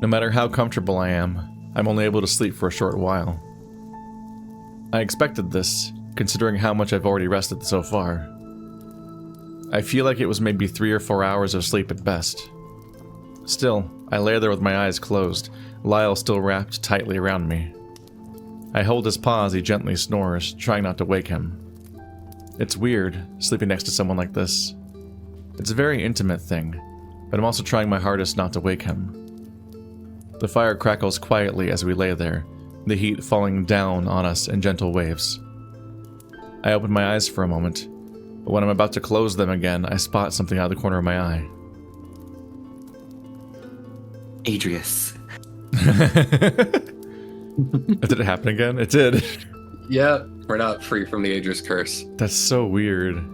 No matter how comfortable I am, I'm only able to sleep for a short while. I expected this, considering how much I've already rested so far. I feel like it was maybe 3 or 4 hours of sleep at best. Still, I lay there with my eyes closed, Lyle still wrapped tightly around me. I hold his paw as he gently snores, trying not to wake him. It's weird, sleeping next to someone like this. It's a very intimate thing, but I'm also trying my hardest not to wake him. The fire crackles quietly as we lay there, the heat falling down on us in gentle waves. I open my eyes for a moment, but when I'm about to close them again, I spot something out of the corner of my eye. Adrius. Did it happen again? It did. Yeah, we're not free from the Adrius curse. That's so weird.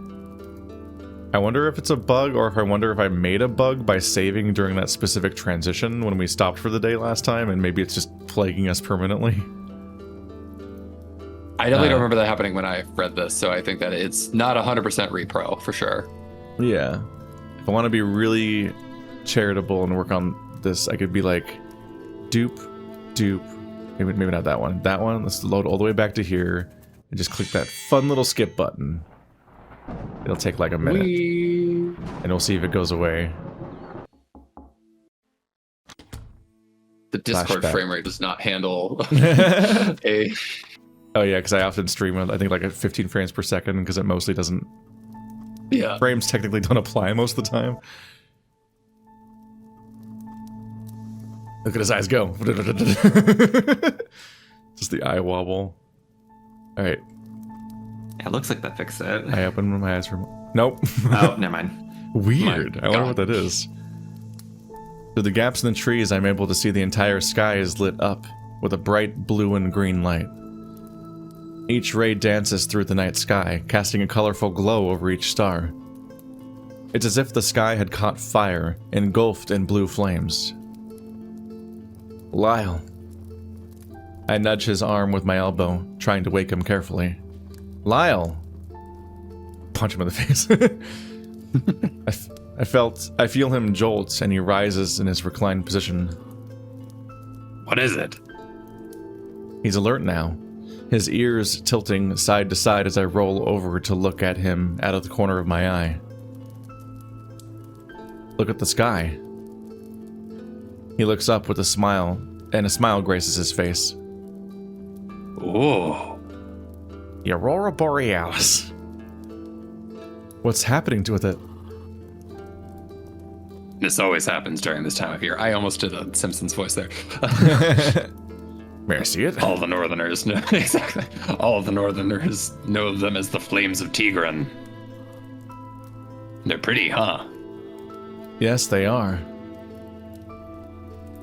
I wonder if it's a bug, or if I wonder if I made a bug by saving during that specific transition when we stopped for the day last time, and maybe it's just plaguing us permanently. I definitely don't remember that happening when I read this, so I think that it's not 100% repro, for sure. Yeah. If I want to be really charitable and work on this, I could be like, dupe, maybe not that one. That one, let's load all the way back to here, and just click that fun little skip button. It'll take like a minute, and we'll see if it goes away. The Discord frame rate does not handle a... Oh yeah, because I often stream, I think like at 15 frames per second, because it mostly doesn't... Yeah. Frames technically don't apply most of the time. Look at his eyes go. Just the eye wobble. Alright. Yeah, it looks like that fixed it. I open my eyes for... Nope. Oh, never mind. Weird. I wonder what that is. Through the gaps in the trees, I'm able to see the entire sky is lit up with a bright blue and green light. Each ray dances through the night sky, casting a colorful glow over each star. It's as if the sky had caught fire, engulfed in blue flames. Lyle. I nudge his arm with my elbow, trying to wake him carefully. Lyle! Punch him in the face. I feel him jolt, and he rises in his reclined position. What is it? He's alert now, his ears tilting side to side as I roll over to look at him out of the corner of my eye. Look at the sky. He looks up with a smile, and a smile graces his face. Oh. The Aurora Borealis. What's happening with it? This always happens during this time of year. I almost did a Simpsons voice there. May I see it? All the Northerners know exactly. All the Northerners know them as the Flames of Tigran. They're pretty, huh? Yes, they are.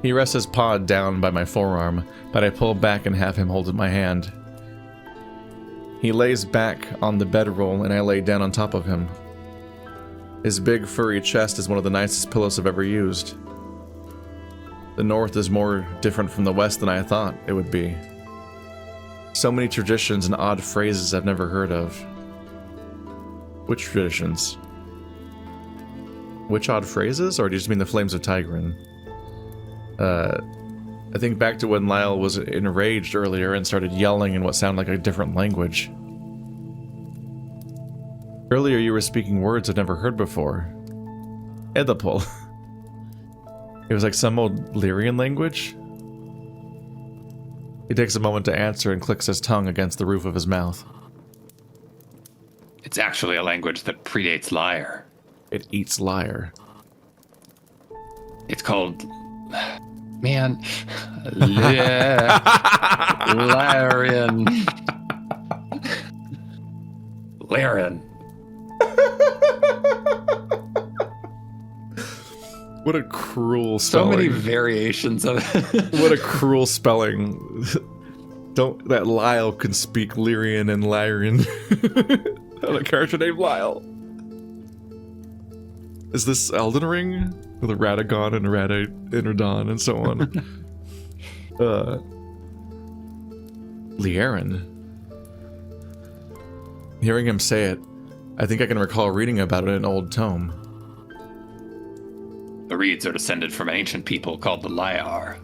He rests his paw down by my forearm, but I pull back and have him hold my hand. He lays back on the bedroll, and I lay down on top of him. His big furry chest is one of the nicest pillows I've ever used. The North is more different from the West than I thought it would be. So many traditions and odd phrases I've never heard of. Which traditions? Which odd phrases, or do you just mean the Flames of Tigran? I think back to when Lyle was enraged earlier and started yelling in what sounded like a different language. Earlier you were speaking words I've never heard before. Edipol. It was like some old Lyrian language. He takes a moment to answer and clicks his tongue against the roof of his mouth. It's actually a language that predates Lyre. It eats Lyre. It's called... Man. Lyrian. Lyrian. What a cruel spelling. So many variations of it. What a cruel spelling. Don't that Lyle can speak Lyrian and Lyrian. A character named Lyle. Is this Elden Ring? With a Radagon and a Radon and so on. Liaren. Hearing him say it, I think I can recall reading about it in an old tome. The reeds are descended from an ancient people called the Lyre.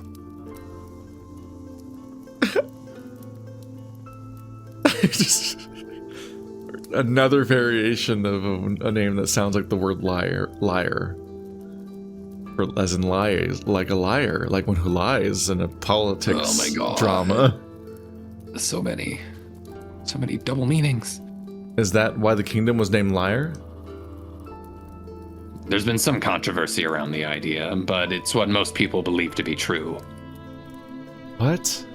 Just another variation of a name that sounds like the word liar. Or as in lies, like a liar, like one who lies in a politics drama. So many double meanings. Is that why the kingdom was named Lyre? There's been some controversy around the idea, but it's what most people believe to be true. What?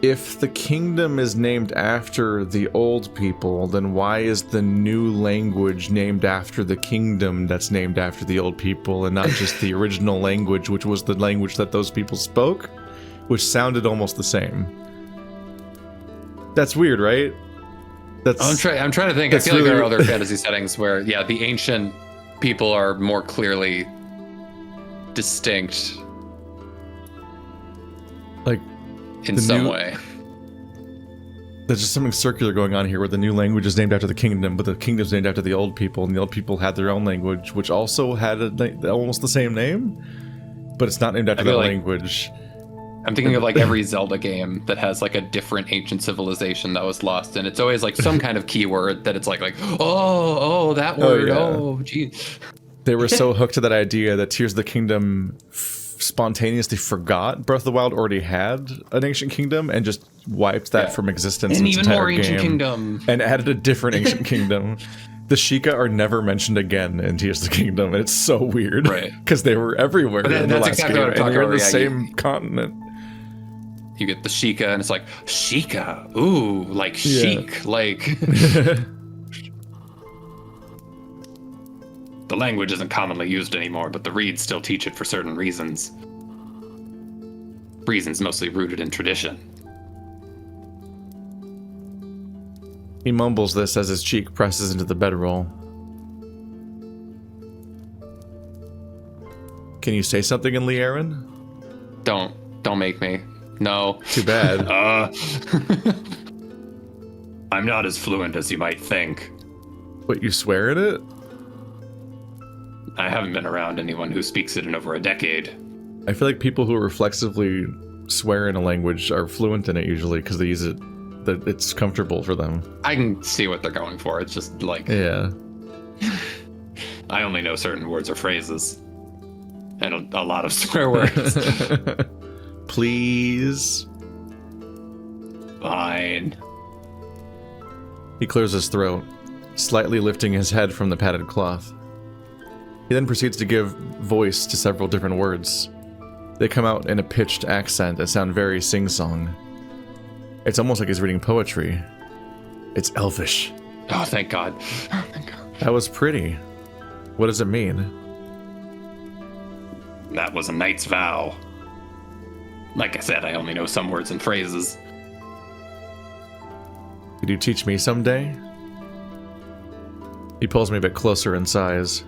If the kingdom is named after the old people, then why is the new language named after the kingdom that's named after the old people and not just the original language, which was the language that those people spoke, which sounded almost the same? That's weird, right? I'm trying to think. I feel like there are other fantasy settings where, yeah, the ancient people are more clearly distinct. Like, in some way. There's just something circular going on here where the new language is named after the kingdom, but the kingdom's named after the old people, and the old people had their own language, which also had almost the same name, but it's not named after that language. I'm thinking of like every Zelda game that has like a different ancient civilization that was lost, and it's always like some kind of keyword that it's like oh that word, oh geez. They were so hooked to that idea that Tears of the Kingdom spontaneously forgot Breath of the Wild already had an ancient kingdom and just wiped that from existence. An even more ancient kingdom. And added a different ancient kingdom. The Sheikah are never mentioned again in Tears of the Kingdom, and it's so weird. Right. Because they were everywhere in the last exactly game, what I'm talking and you're in about. the same continent. You get the Sheikah, and it's like, Sheikah, ooh, like chic, like... The language isn't commonly used anymore, but the reeds still teach it for certain reasons. Reasons mostly rooted in tradition. He mumbles this as his cheek presses into the bedroll. Can you say something in Lyran? Don't make me. No. Too bad. I'm not as fluent as you might think. What, you swear at it? I haven't been around anyone who speaks it in over a decade. I feel like people who reflexively swear in a language are fluent in it usually because they use it, that it's comfortable for them. I can see what they're going for. It's just like... Yeah. I only know certain words or phrases. And a lot of swear words. Please. Fine. He clears his throat, slightly lifting his head from the padded cloth. He then proceeds to give voice to several different words. They come out in a pitched accent that sound very sing-song. It's almost like he's reading poetry. It's Elvish. Oh, thank God. Oh, thank God. That was pretty. What does it mean? That was a knight's vow. Like I said, I only know some words and phrases. Could you teach me someday? He pulls me a bit closer in size.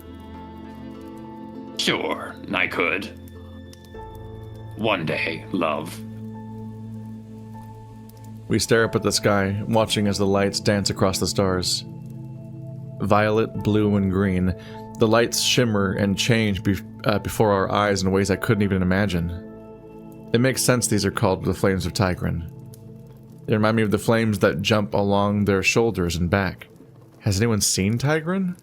Sure, I could. One day, love. We stare up at the sky, watching as the lights dance across the stars. Violet, blue, and green. The lights shimmer and change before our eyes in ways I couldn't even imagine. It makes sense these are called the Flames of Tigran. They remind me of the flames that jump along their shoulders and back. Has anyone seen Tigran?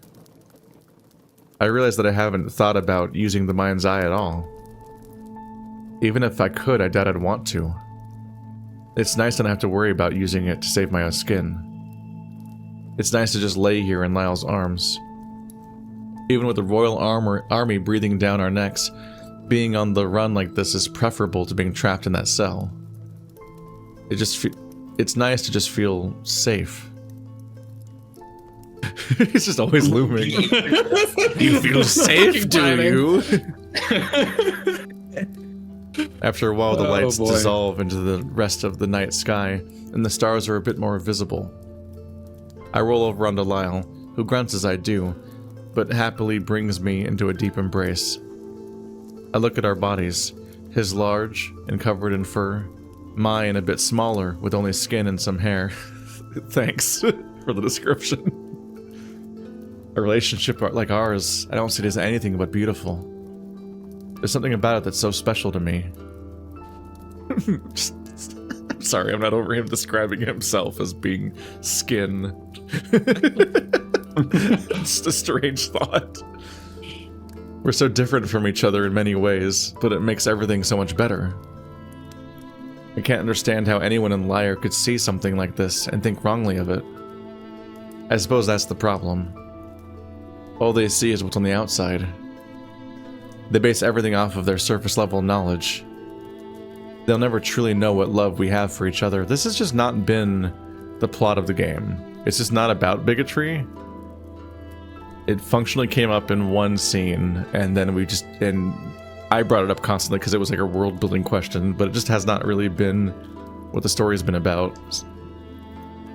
I realize that I haven't thought about using the mind's eye at all. Even if I could, I doubt I'd want to. It's nice to not have to worry about using it to save my own skin. It's nice to just lay here in Lyle's arms. Even with the royal army breathing down our necks, being on the run like this is preferable to being trapped in that cell. It's nice to just feel safe. He's just always looming. You feel safe, do you? After a while, the lights dissolve into the rest of the night sky, and the stars are a bit more visible. I roll over onto Lyle, who grunts as I do, but happily brings me into a deep embrace. I look at our bodies, his large and covered in fur, mine a bit smaller with only skin and some hair. Thanks for the description. A relationship like ours, I don't see it as anything but beautiful. There's something about it that's so special to me. I'm sorry, I'm not over him describing himself as being skin. It's a strange thought. We're so different from each other in many ways, but it makes everything so much better. I can't understand how anyone in Lyre could see something like this and think wrongly of it. I suppose that's the problem. All they see is what's on the outside. They base everything off of their surface level knowledge. They'll never truly know what love we have for each other. This has just not been the plot of the game. It's just not about bigotry. It functionally came up in one scene, and then and I brought it up constantly because it was like a world building question, but it just has not really been what the story's been about.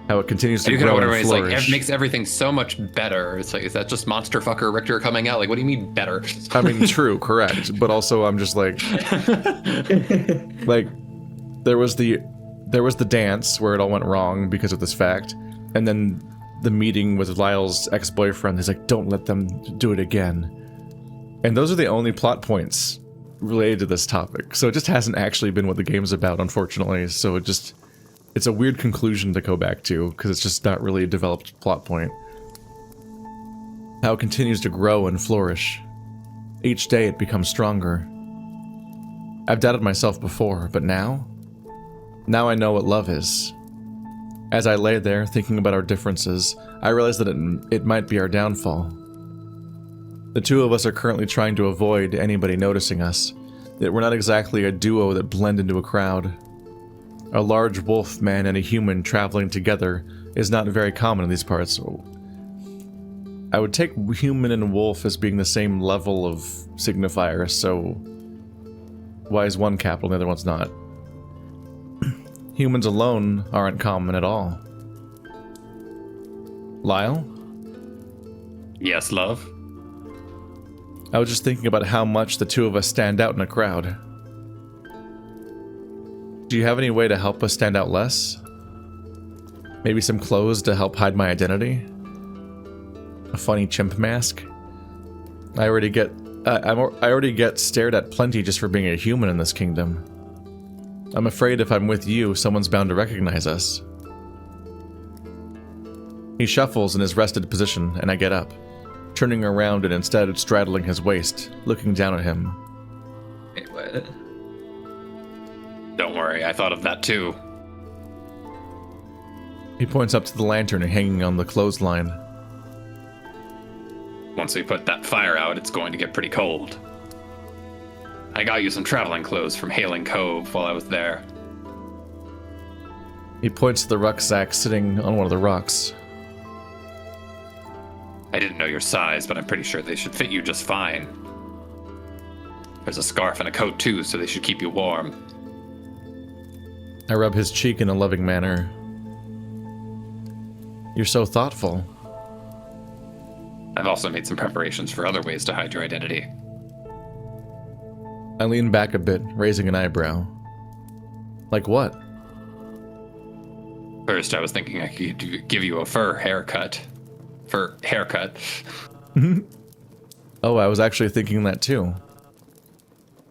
How it continues to grow and flourish. Like, it makes everything so much better. It's like, is that just monster fucker Richter coming out? Like, what do you mean better? I mean, true, correct, but also I'm just like, like there was the dance where it all went wrong because of this fact, and then the meeting with Lyle's ex-boyfriend. He's like, don't let them do it again. And those are the only plot points related to this topic. So it just hasn't actually been what the game's about, unfortunately. So it's a weird conclusion to go back to, because it's just not really a developed plot point. How it continues to grow and flourish. Each day it becomes stronger. I've doubted myself before, but now I know what love is. As I lay there, thinking about our differences, I realized that it might be our downfall. The two of us are currently trying to avoid anybody noticing us, that we're not exactly a duo that blend into a crowd. A large wolf man and a human traveling together is not very common in these parts. I would take human and wolf as being the same level of signifier, so why is one capital and the other one's not? Humans alone aren't common at all. Lyle? Yes, love? I was just thinking about how much the two of us stand out in a crowd. Do you have any way to help us stand out less? Maybe some clothes to help hide my identity? A funny chimp mask? I already get stared at plenty just for being a human in this kingdom. I'm afraid if I'm with you, someone's bound to recognize us. He shuffles in his rested position, and I get up, turning around and instead straddling his waist, looking down at him. Wait, what? Don't worry, I thought of that too. He points up to the lantern hanging on the clothesline. Once we put that fire out, it's going to get pretty cold. I got you some traveling clothes from Hailing Cove while I was there. He points to the rucksack sitting on one of the rocks. I didn't know your size, but I'm pretty sure they should fit you just fine. There's a scarf and a coat too, so they should keep you warm. I rub his cheek in a loving manner. You're so thoughtful. I've also made some preparations for other ways to hide your identity. I lean back a bit, raising an eyebrow. Like what? First, I was thinking I could give you a fur haircut. Oh, I was actually thinking that too.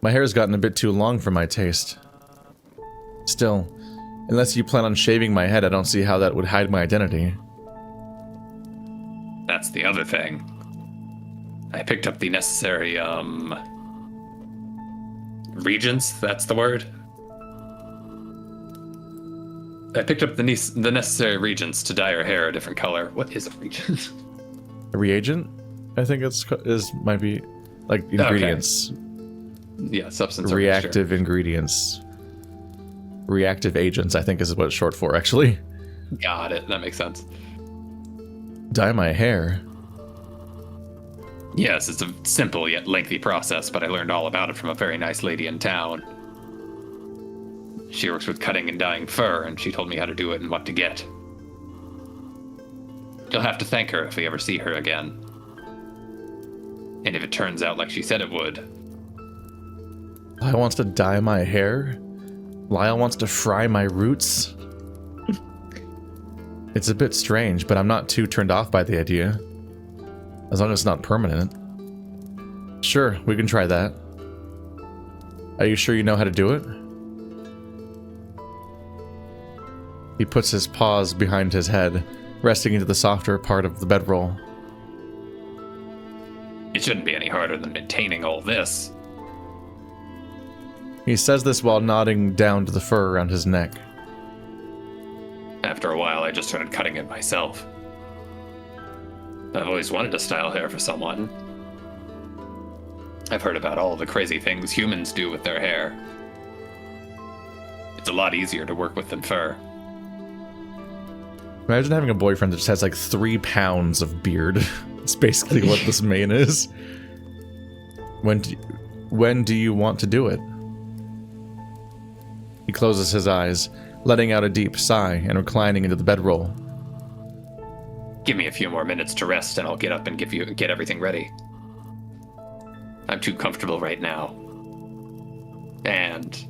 My hair's gotten a bit too long for my taste. Still, unless you plan on shaving my head, I don't see how that would hide my identity. That's the other thing. I picked up the necessary, regents, that's the word. I picked up the necessary regents to dye her hair a different color. What is a regent? A reagent? I think might be like ingredients. Okay. Yeah, substance. Reactive ingredients. Reactive agents, I think is what it's short for, actually. Got it. That makes sense. Dye my hair? Yes, it's a simple yet lengthy process, but I learned all about it from a very nice lady in town. She works with cutting and dyeing fur, and she told me how to do it and what to get. You'll have to thank her if we ever see her again. And if it turns out like she said it would. Lyle wants to dye my hair? Lyle wants to fry my roots? It's a bit strange, but I'm not too turned off by the idea. As long as it's not permanent. Sure, we can try that. Are you sure you know how to do it? He puts his paws behind his head, resting into the softer part of the bedroll. It shouldn't be any harder than maintaining all this. He says this while nodding down to the fur around his neck. After a while, I just started cutting it myself. I've always wanted to style hair for someone. I've heard about all the crazy things humans do with their hair. It's a lot easier to work with than fur. Imagine having a boyfriend that just has like 3 pounds of beard. It's basically what this mane is. When do you want to do it? He closes his eyes, letting out a deep sigh and reclining into the bedroll. Give me a few more minutes to rest and I'll get up and get everything ready. I'm too comfortable right now. And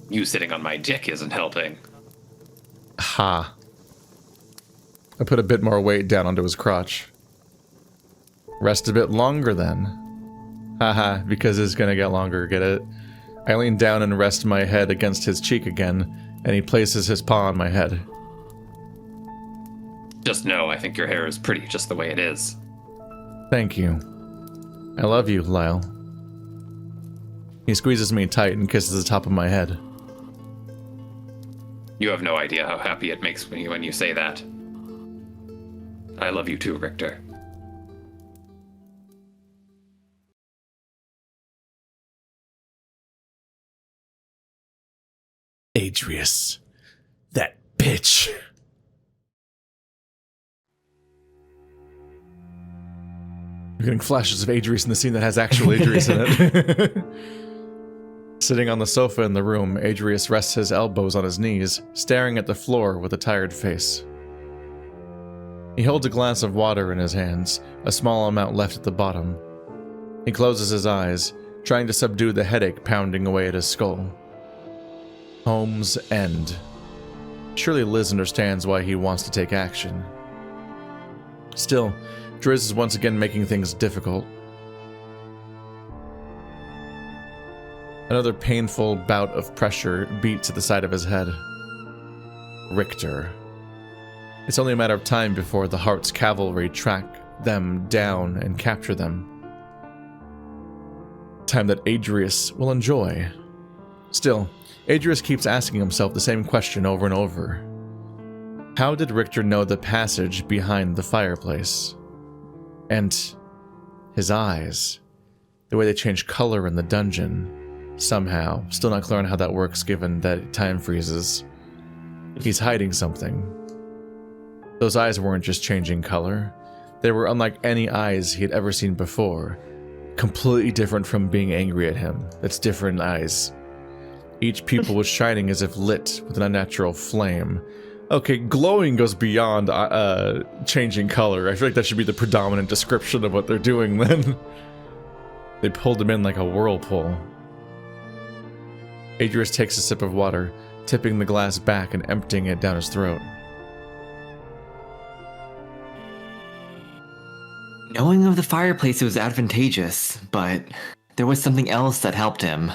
you sitting on my dick isn't helping. Ha. I put a bit more weight down onto his crotch. Rest a bit longer then. Haha, because it's gonna get longer, get it? I lean down and rest my head against his cheek again, and he places his paw on my head. Just know I think your hair is pretty just the way it is. Thank you. I love you, Lyle. He squeezes me tight and kisses the top of my head. You have no idea how happy it makes me when you say that. I love you too, Richter. Adrius. That bitch. You're getting flashes of Adrius in the scene that has actual Adrius in it. Sitting on the sofa in the room, Adrius rests his elbows on his knees, staring at the floor with a tired face. He holds a glass of water in his hands, a small amount left at the bottom. He closes his eyes, trying to subdue the headache pounding away at his skull. Home's End. Surely Liz understands why he wants to take action. Still, Driz is once again making things difficult. Another painful bout of pressure beats at the side of his head. Richter. It's only a matter of time before the Heart's cavalry track them down and capture them. Time that Adrius will enjoy. Still, Adrius keeps asking himself the same question over and over. How did Richter know the passage behind the fireplace? And his eyes. The way they change color in the dungeon. Somehow. Still not clear on how that works given that time freezes. He's hiding something. Those eyes weren't just changing color. They were unlike any eyes he had ever seen before. Completely different from being angry at him. It's different eyes. Each pupil was shining as if lit with an unnatural flame. Okay, glowing goes beyond changing color. I feel like that should be the predominant description of what they're doing then. They pulled him in like a whirlpool. Adrius takes a sip of water, tipping the glass back and emptying it down his throat. Knowing of the fireplace was advantageous, but there was something else that helped him.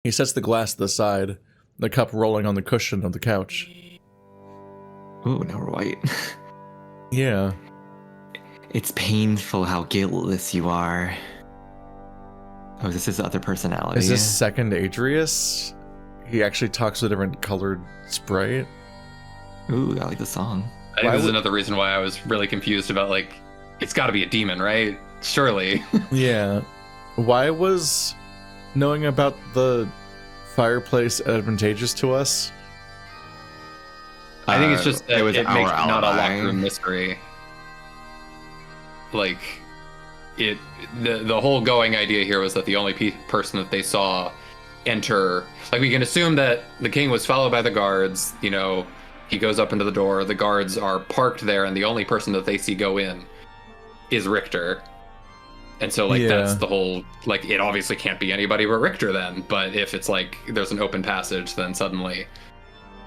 He sets the glass to the side, the cup rolling on the cushion of the couch. Ooh, now we're white. Yeah. It's painful how guiltless you are. Oh, this is the other personality. Is this second Adrius? He actually talks with a different colored sprite? Ooh, I like the song. I think this is another reason why I was really confused about, like, it's gotta be a demon, right? Surely. Yeah. Why was knowing about the fireplace advantageous to us? I think it's just that it was it our makes not a ally. locker room mystery. Like, the whole going idea here was that the only person that they saw enter, like, we can assume that the king was followed by the guards, you know, he goes up into the door, the guards are parked there, and the only person that they see go in is Richter. And so, like, that's the whole, like, it obviously can't be anybody but Richter then, but if it's like there's an open passage, then suddenly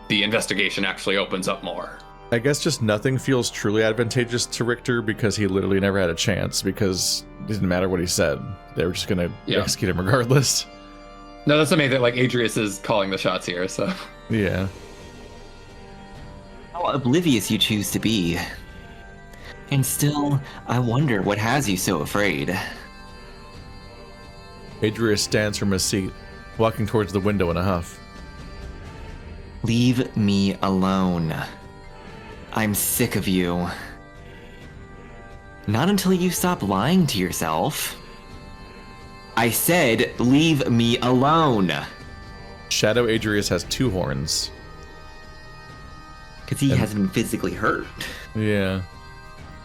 the investigation actually opens up more. I guess just nothing feels truly advantageous to Richter because he literally never had a chance because it didn't matter what he said. They were just going to execute him regardless. No, that's amazing. Like, Adrius is calling the shots here, so... Yeah. How oblivious you choose to be. And still, I wonder what has you so afraid. Adrius stands from his seat, walking towards the window in a huff. Leave me alone. I'm sick of you. Not until you stop lying to yourself. I said, leave me alone. Shadow Adrius has 2 horns. Because he hasn't been physically hurt. Yeah.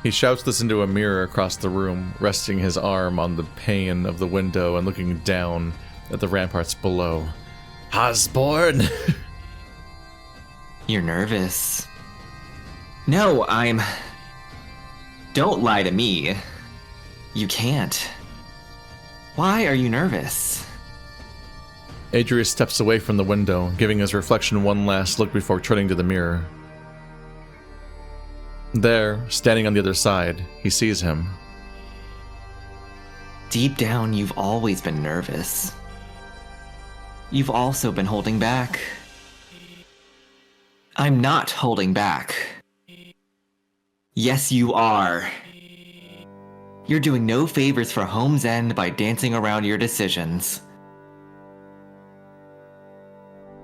He shouts this into a mirror across the room, resting his arm on the pane of the window and looking down at the ramparts below. Osborne! You're nervous. No, I'm... Don't lie to me. You can't. Why are you nervous? Adrius steps away from the window, giving his reflection one last look before turning to the mirror. There, standing on the other side, he sees him. Deep down, you've always been nervous. You've also been holding back. I'm not holding back. Yes, you are. You're doing no favors for Home's End by dancing around your decisions.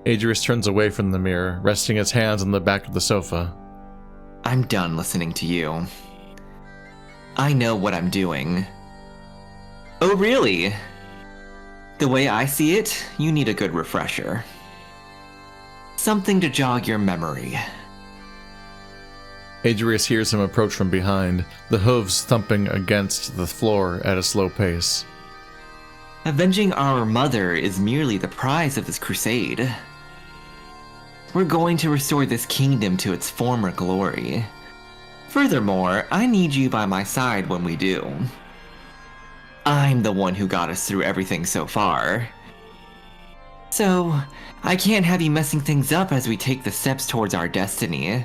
Adrius turns away from the mirror, resting his hands on the back of the sofa. I'm done listening to you. I know what I'm doing. Oh, really? The way I see it, you need a good refresher. Something to jog your memory. Adrius hears him approach from behind, the hooves thumping against the floor at a slow pace. Avenging our mother is merely the prize of this crusade. We're going to restore this kingdom to its former glory. Furthermore, I need you by my side when we do. I'm the one who got us through everything so far. So, I can't have you messing things up as we take the steps towards our destiny.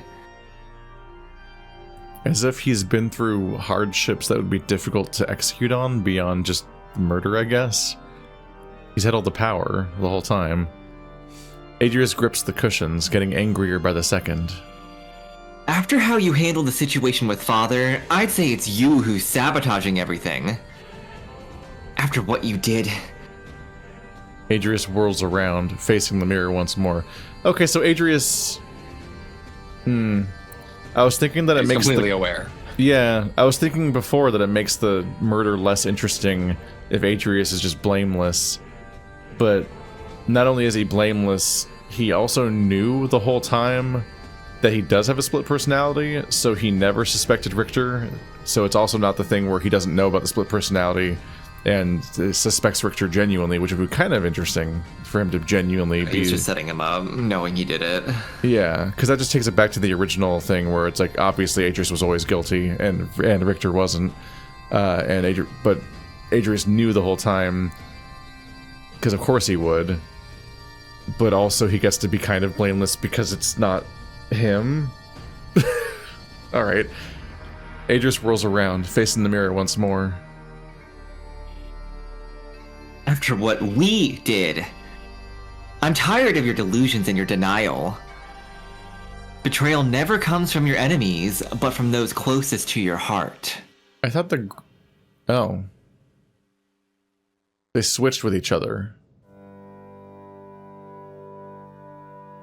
As if he's been through hardships that would be difficult to execute on beyond just murder, I guess. He's had all the power the whole time. Adrius grips the cushions, getting angrier by the second. After how you handled the situation with Father, I'd say it's you who's sabotaging everything. After what you did... Adrius whirls around, facing the mirror once more. Okay, so Adrius... I was thinking that it makes completely aware. Yeah, I was thinking before that it makes the murder less interesting if Adrius is just blameless. But not only is he blameless, he also knew the whole time that he does have a split personality, so he never suspected Richter. So it's also not the thing where he doesn't know about the split personality and suspects Richter genuinely, which would be kind of interesting for him to genuinely be... He's just setting him up, knowing he did it. Yeah, because that just takes it back to the original thing where it's like, obviously Adrius was always guilty and Richter wasn't. But Adrius knew the whole time, because of course he would. But also he gets to be kind of blameless because it's not him. Alright. Adrius whirls around, facing the mirror once more. After what we did, I'm tired of your delusions and your denial. Betrayal never comes from your enemies, but from those closest to your heart. I thought Oh. They switched with each other.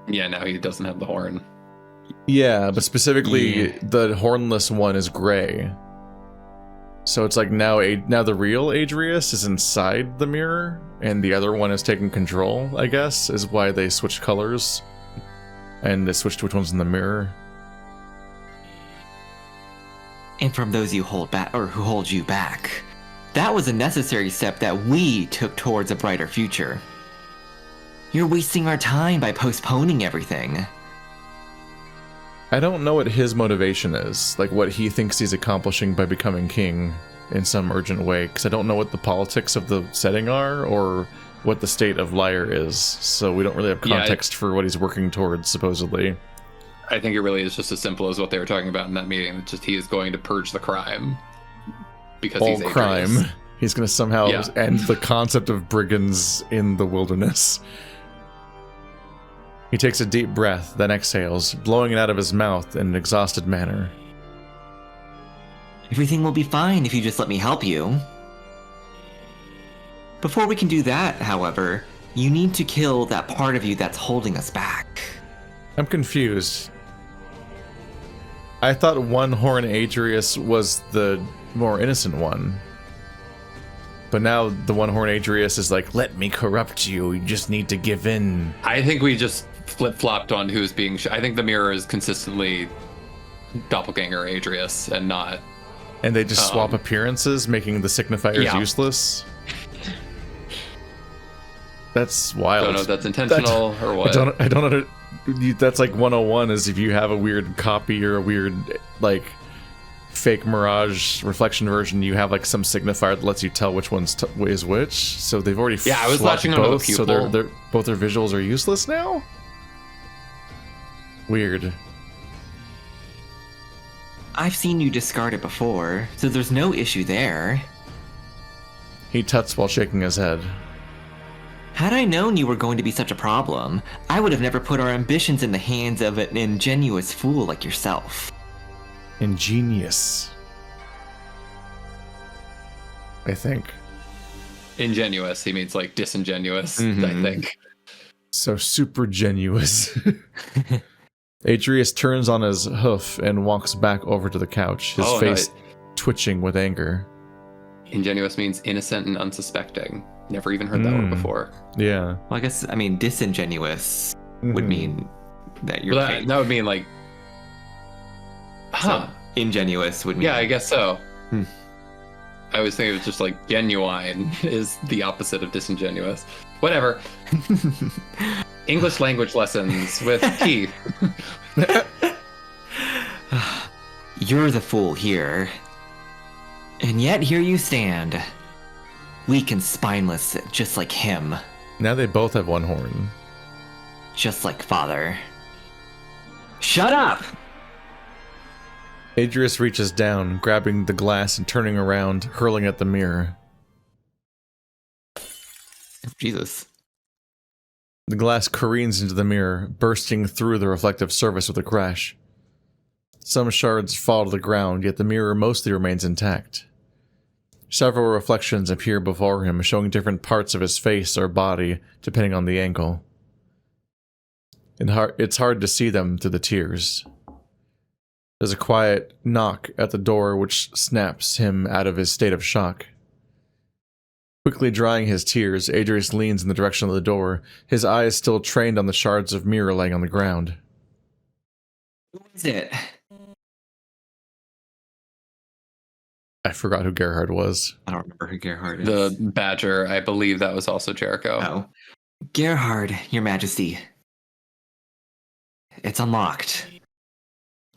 Yeah, now he doesn't have the horn. Yeah, but specifically, the hornless one is gray. So it's like now the real Adrius is inside the mirror, and the other one is taking control, I guess, is why they switched colors. And they switched to which one's in the mirror. And from those you hold back, or who hold you back. That was a necessary step that we took towards a brighter future. You're wasting our time by postponing everything. I don't know what his motivation is, like what he thinks he's accomplishing by becoming king in some urgent way, because I don't know what the politics of the setting are, or what the state of Lyre is, so we don't really have context for what he's working towards, supposedly. I think it really is just as simple as what they were talking about in that meeting. It's just he is going to purge the crime. Because All he's crime. Adrius. He's going to somehow end the concept of brigands in the wilderness. He takes a deep breath, then exhales, blowing it out of his mouth in an exhausted manner. Everything will be fine if you just let me help you. Before we can do that, however, you need to kill that part of you that's holding us back. I'm confused. I thought One Horn Adrius was the more innocent one. But now the One Horn Adrius is like, let me corrupt you, you just need to give in. I think we just flip-flopped on who's being... I think the mirror is consistently doppelganger Adrius and not... And they just swap appearances, making the signifiers useless? That's wild. I don't know if that's intentional or what. I don't know. That's like 101 is if you have a weird copy or a weird, like, fake mirage reflection version, you have like some signifier that lets you tell which one's is which. So they've already I was swapped latching onto the both, so pupil. both their visuals are useless now? Weird. I've seen you discard it before, so there's no issue there. He tuts while shaking his head. Had I known you were going to be such a problem, I would have never put our ambitions in the hands of an ingenuous fool like yourself. Ingenious. I think. Ingenuous, he means like disingenuous, I think. So super genuous. Adrius turns on his hoof and walks back over to the couch, his face twitching with anger. Ingenuous means innocent and unsuspecting. Never even heard that word before. Yeah. Well, I guess, disingenuous would mean that you're... Well, that would mean like... So, ingenuous would mean... Yeah, I guess so. I always think it was just like genuine is the opposite of disingenuous. Whatever. English language lessons with Keith. You're the fool here. And yet here you stand. Weak and spineless, just like him. Now they both have one horn. Just like father. Shut up! Adrius reaches down, grabbing the glass and turning around, hurling at the mirror. Jesus. The glass careens into the mirror, bursting through the reflective surface with a crash. Some shards fall to the ground, yet the mirror mostly remains intact. Several reflections appear before him, showing different parts of his face or body, depending on the angle. It's hard to see them through the tears. There's a quiet knock at the door which snaps him out of his state of shock. Quickly drying his tears, Adrius leans in the direction of the door, his eyes still trained on the shards of mirror laying on the ground. Who is it? I forgot who Gerhard was. I don't remember who Gerhard is. The Badger, I believe that was also Jericho. Oh. Gerhard, your majesty. It's unlocked.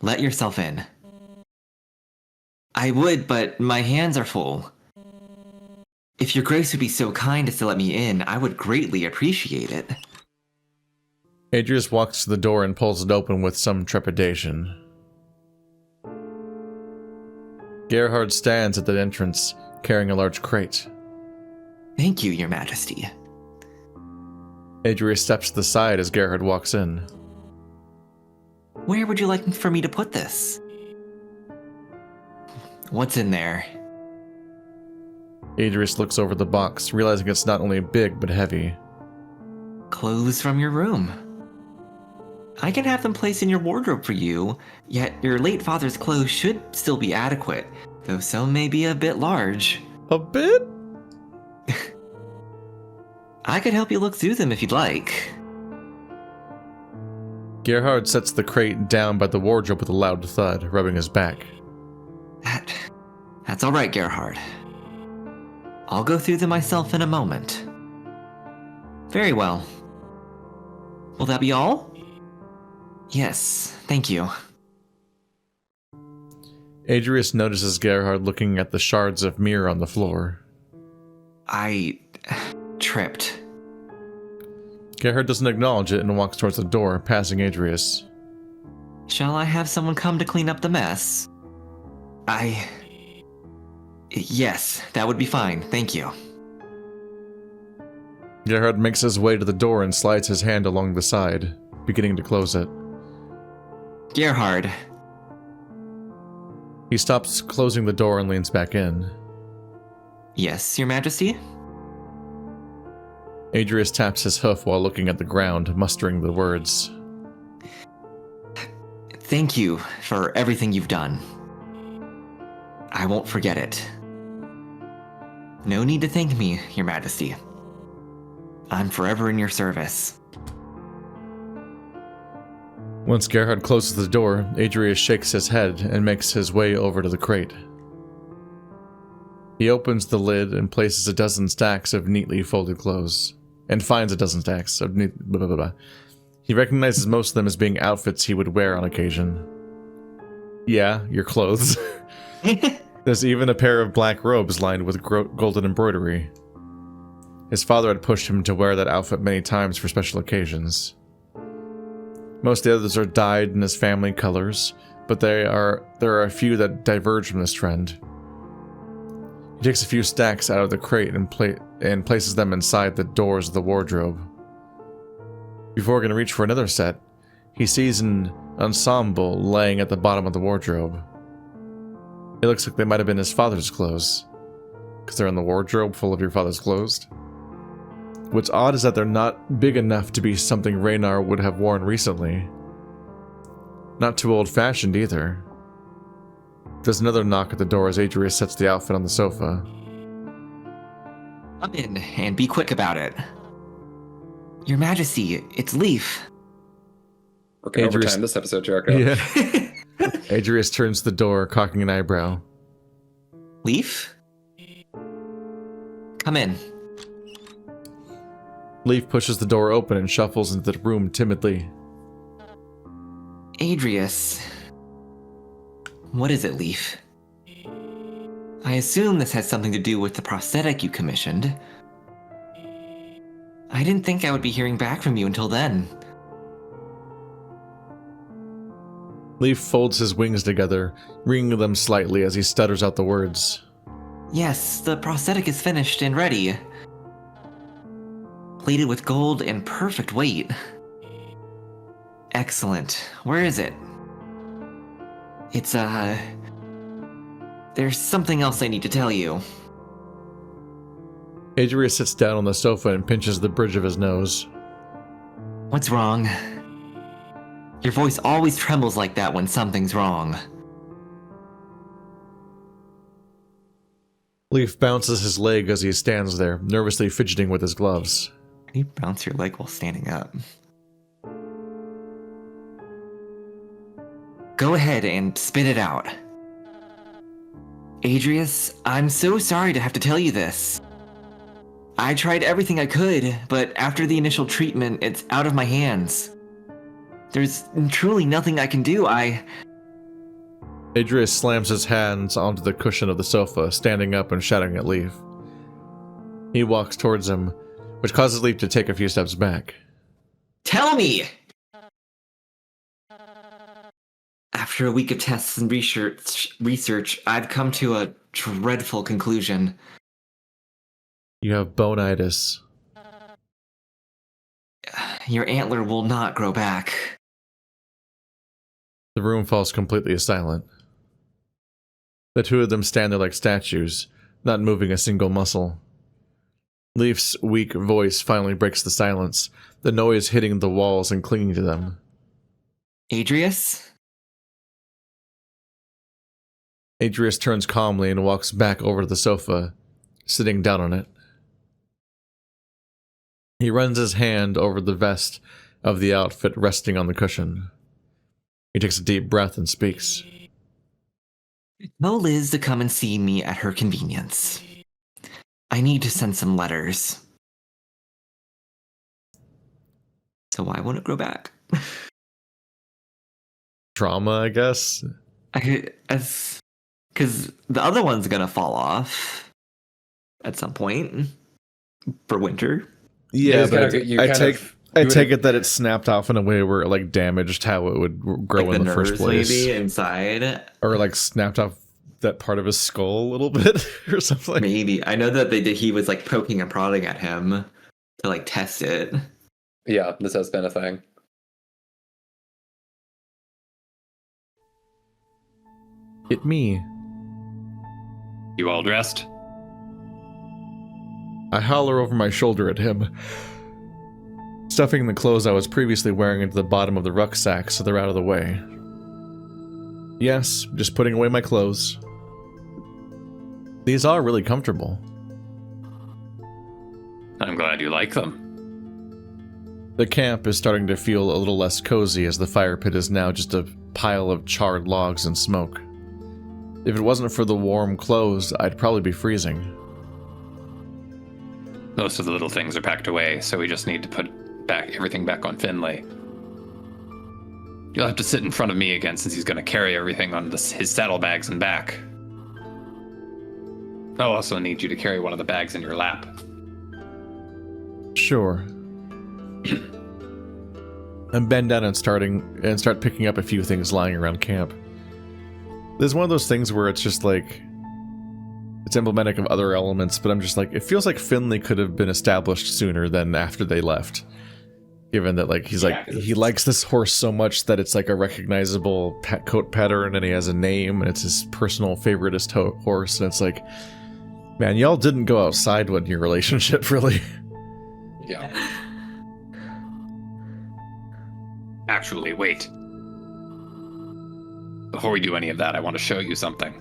Let yourself in. I would, but my hands are full. If your grace would be so kind as to let me in, I would greatly appreciate it. Adrius walks to the door and pulls it open with some trepidation. Gerhard stands at the entrance, carrying a large crate. Thank you, your majesty. Adrius steps to the side as Gerhard walks in. Where would you like for me to put this? What's in there? Adrius looks over the box, realizing it's not only big but heavy. Clothes from your room. I can have them placed in your wardrobe for you, yet your late father's clothes should still be adequate, though some may be a bit large. A bit? I could help you look through them if you'd like. Gerhard sets the crate down by the wardrobe with a loud thud, rubbing his back. That's all right, Gerhard. I'll go through them myself in a moment. Very well. Will that be all? Yes, thank you. Adrius notices Gerhard looking at the shards of mirror on the floor. I tripped. Gerhard doesn't acknowledge it and walks towards the door, passing Adrius. Shall I have someone come to clean up the mess? Yes, that would be fine, thank you. Gerhard makes his way to the door and slides his hand along the side, beginning to close it. Gerhard. He stops closing the door and leans back in. Yes, Your Majesty? Adrius taps his hoof while looking at the ground, mustering the words. Thank you for everything you've done. I won't forget it. No need to thank me, Your Majesty. I'm forever in your service. Once Gerhard closes the door, Adrius shakes his head and makes his way over to the crate. He opens the lid and places a dozen stacks of neatly folded clothes, and finds a dozen stacks of neat blah blah blah. He recognizes most of them as being outfits he would wear on occasion. Yeah, your clothes. There's even a pair of black robes lined with golden embroidery. His father had pushed him to wear that outfit many times for special occasions. Most of the others are dyed in his family colors, but there are a few that diverge from this trend. He takes a few stacks out of the crate and places them inside the doors of the wardrobe. Before he can reach for another set, he sees an ensemble laying at the bottom of the wardrobe. It looks like they might have been his father's clothes, because they're in the wardrobe full of your father's clothes. What's odd is that they're not big enough to be something Raynar would have worn recently. Not too old-fashioned either. There's another knock at the door as Adrius sets the outfit on the sofa. Come in and be quick about it. Your Majesty, it's Leaf. Working overtime this episode, Jericho. Yeah. Adrius turns to the door, cocking an eyebrow. Leaf? Come in. Leaf pushes the door open and shuffles into the room timidly. Adrius. What is it, Leaf? I assume this has something to do with the prosthetic you commissioned. I didn't think I would be hearing back from you until then. Leaf folds his wings together, wringing them slightly as he stutters out the words. Yes, the prosthetic is finished and ready. Plated with gold and perfect weight. Excellent. Where is it? It's, there's something else I need to tell you. Adrius sits down on the sofa and pinches the bridge of his nose. What's wrong? Your voice always trembles like that when something's wrong. Leaf bounces his leg as he stands there, nervously fidgeting with his gloves. You bounce your leg while standing up. Go ahead and spit it out. Adrius, I'm so sorry to have to tell you this. I tried everything I could, but after the initial treatment, it's out of my hands. There's truly nothing I can do. Adrius slams his hands onto the cushion of the sofa, standing up and shouting at Leaf. He walks towards him, which causes Leaf to take a few steps back. Tell me! After a week of tests and research, I've come to a dreadful conclusion. You have bonitis. Your antler will not grow back. The room falls completely silent. The two of them stand there like statues, not moving a single muscle. Leaf's weak voice finally breaks the silence, the noise hitting the walls and clinging to them. Adrius? Adrius turns calmly and walks back over to the sofa, sitting down on it. He runs his hand over the vest of the outfit resting on the cushion. He takes a deep breath and speaks. Tell Liz to come and see me at her convenience. I need to send some letters. So why won't it grow back? Trauma, I guess? Because the other one's gonna fall off at some point for winter. Yeah, but I take it that it snapped off in a way where it like damaged how it would grow Like in the first place. maybe inside. Or like snapped off that part of his skull a little bit or something. Maybe. I know that he was like poking and prodding at him to like test it. Yeah, this has been a thing. It me. You all dressed? I holler over my shoulder at him, stuffing the clothes I was previously wearing into the bottom of the rucksack so they're out of the way. Yes, just putting away my clothes. These are really comfortable. I'm glad you like them. The camp is starting to feel a little less cozy as the fire pit is now just a pile of charred logs and smoke. If it wasn't for the warm clothes, I'd probably be freezing. Most of the little things are packed away, so we just need to put everything back on Finlay. You'll have to sit in front of me again since he's going to carry everything on his saddlebags and back. I'll also need you to carry one of the bags in your lap. Sure. And bend down and start picking up a few things lying around camp. There's one of those things where it's just like, it's emblematic of other elements, but I'm just like, it feels like Finlay could have been established sooner than after they left. Given that, like, he's like, he likes this horse so much that it's like a recognizable coat pattern, and he has a name, and it's his personal favoritist horse, and it's like, man, y'all didn't go outside in your relationship, really. Yeah. Actually, wait. Before we do any of that, I want to show you something.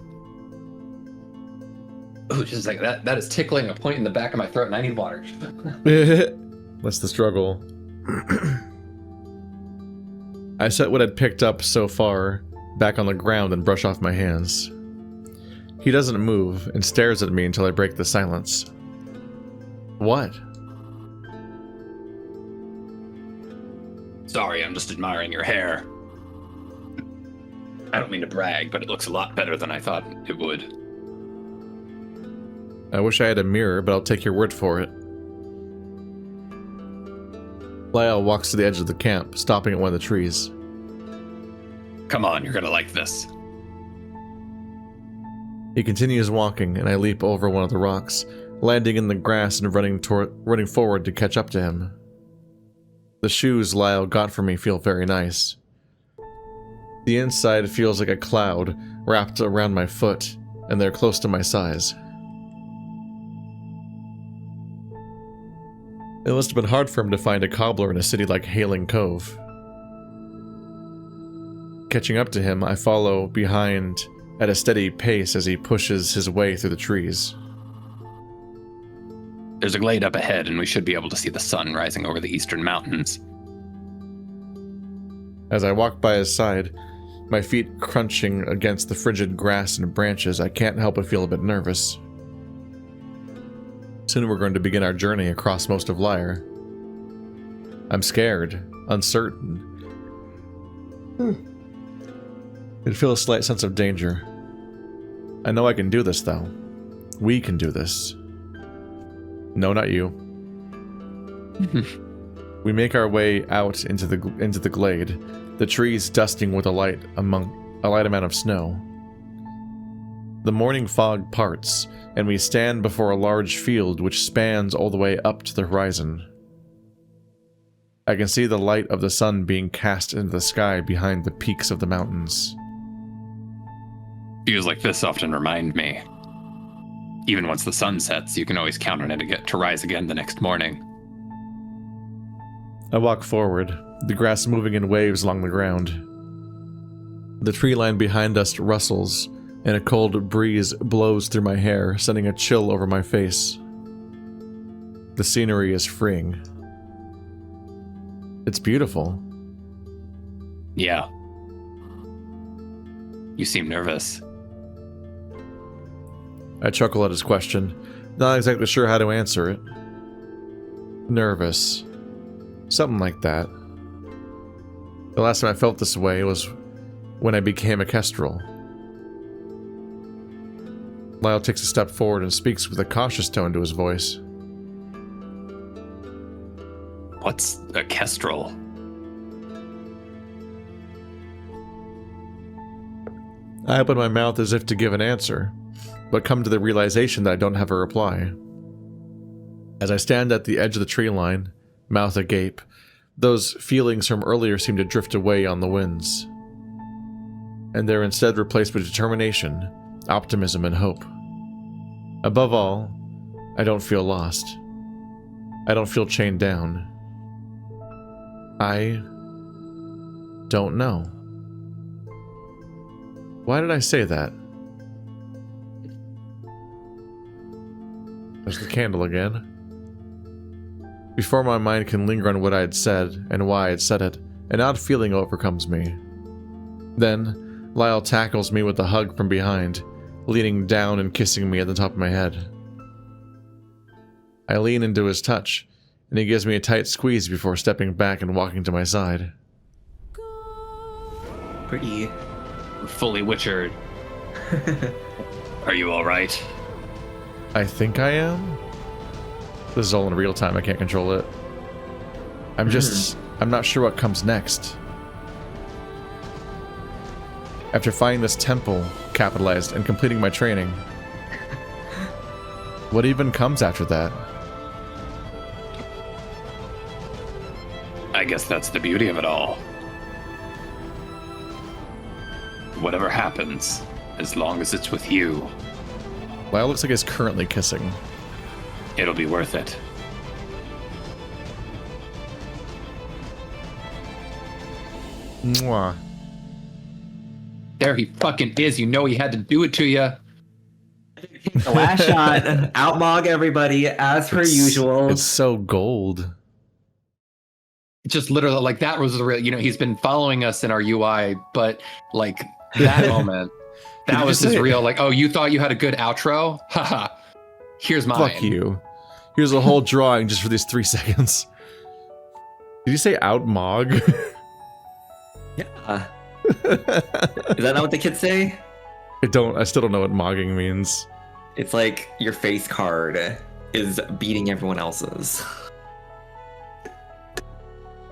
Oh, just like that. That is tickling a point in the back of my throat, and I need water. That's the struggle. I set what I'd picked up so far back on the ground and brush off my hands. He doesn't move and stares at me until I break the silence. What? Sorry, I'm just admiring your hair. I don't mean to brag, but it looks a lot better than I thought it would. I wish I had a mirror, but I'll take your word for it. Lyle walks to the edge of the camp, stopping at one of the trees. Come on, you're gonna like this. He continues walking, and I leap over one of the rocks, landing in the grass and running forward to catch up to him. The shoes Lyle got for me feel very nice. The inside feels like a cloud wrapped around my foot, and they're close to my size. It must have been hard for him to find a cobbler in a city like Hailing Cove. Catching up to him, I follow behind at a steady pace as he pushes his way through the trees. There's a glade up ahead, and we should be able to see the sun rising over the eastern mountains. As I walk by his side, my feet crunching against the frigid grass and branches, I can't help but feel a bit nervous. Soon we're going to begin our journey across most of Lyre. I'm scared, uncertain. I feel a slight sense of danger. I know I can do this, though. We can do this. No, not you. We make our way out into the glade, the trees dusting with a light amount of snow. The morning fog parts, and we stand before a large field which spans all the way up to the horizon. I can see the light of the sun being cast into the sky behind the peaks of the mountains. Views like this often remind me. Even once the sun sets, you can always count on it to rise again the next morning. I walk forward, the grass moving in waves along the ground. The tree line behind us rustles, and a cold breeze blows through my hair, sending a chill over my face. The scenery is freeing. It's beautiful. Yeah. You seem nervous. I chuckle at his question, not exactly sure how to answer it. Nervous. Something like that. The last time I felt this way was when I became a kestrel. Lyle takes a step forward and speaks with a cautious tone to his voice. What's a kestrel? I open my mouth as if to give an answer, but come to the realization that I don't have a reply. As I stand at the edge of the tree line, mouth agape, those feelings from earlier seem to drift away on the winds, and they're instead replaced with determination, optimism, and hope. Above all, I don't feel lost. I don't feel chained down. I don't know. Why did I say that? There's the candle again. Before my mind can linger on what I had said and why I had said it, an odd feeling overcomes me. Then, Lyle tackles me with a hug from behind, leaning down and kissing me at the top of my head. I lean into his touch, and he gives me a tight squeeze before stepping back and walking to my side. Pretty. We're fully witchered. Are you alright? I think I am? This is all in real time, I can't control it. I'm not sure what comes next. After finding this temple, capitalized, and completing my training, what even comes after that? I guess that's the beauty of it all. Whatever happens, as long as it's with you, Lyle looks like he's currently kissing. it'll be worth it. Mwah. There he fucking is. You know he had to do it to you. The last shot. Outmog everybody, as per usual. It's so gold. Just literally, like, that was the real, you know, he's been following us in our UI, but like that moment, Did that you was just his say it? real, like, oh, you thought you had a good outro? Haha. Here's mine. Fuck you. Here's a whole drawing just for these 3 seconds. Did you say outmog? Yeah. Is that not what the kids say? I still don't know what mogging means. It's like your face card is beating everyone else's.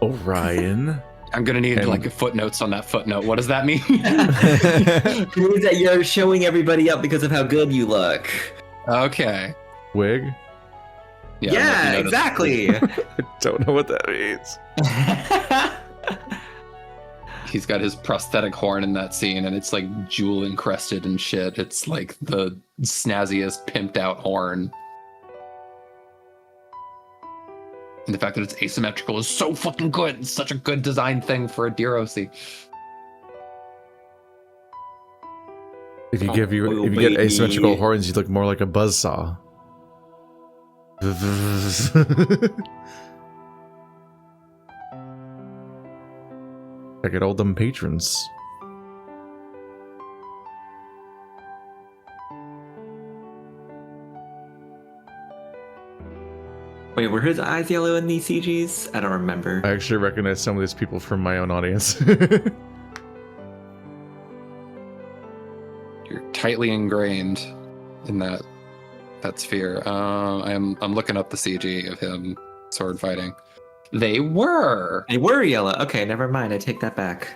Orion. I'm gonna need And- like footnotes on that footnote. What does that mean? It means that you're showing everybody up because of how good you look. Okay. Wig? Yeah, Yeah, you noticed. exactly. I don't know what that means. He's got his prosthetic horn in that scene, and it's like jewel encrusted and shit. It's like the snazziest, pimped out horn. And the fact that it's asymmetrical is so fucking good. It's such a good design thing for a deer OC. If you get baby. asymmetrical horns, you look more like a buzzsaw. Check out all them patrons. Wait, were his eyes yellow in these CGs? I don't remember. I actually recognize some of these people from my own audience. You're tightly ingrained in that sphere. I'm looking up the CG of him sword fighting. They were. They were yellow. Okay, never mind. I take that back.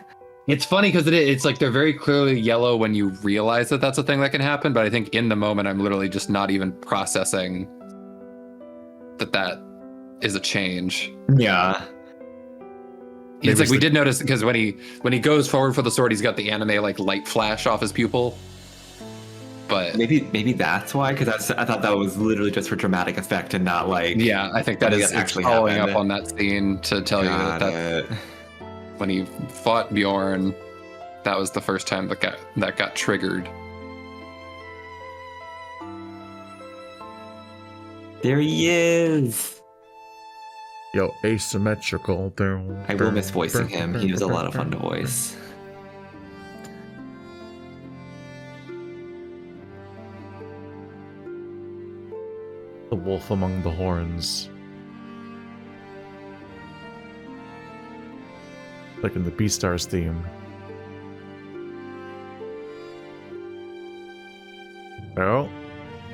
It's funny because it's like they're very clearly yellow when you realize that that's a thing that can happen. But I think in the moment, I'm literally just not even processing that is a change. Yeah. It's like we did notice because when he goes forward for the sword, he's got the anime like light flash off his pupil. But Maybe that's why, because I thought that was literally just for dramatic effect and not like. yeah, I think that I think is that actually following happened. up on that scene to tell you that when he fought Bjorn, that was the first time that got triggered. There he is. Yo, asymmetrical. I will miss voicing him. He was a lot of fun to voice. The wolf among the horns. Like in the Beastars theme. Oh.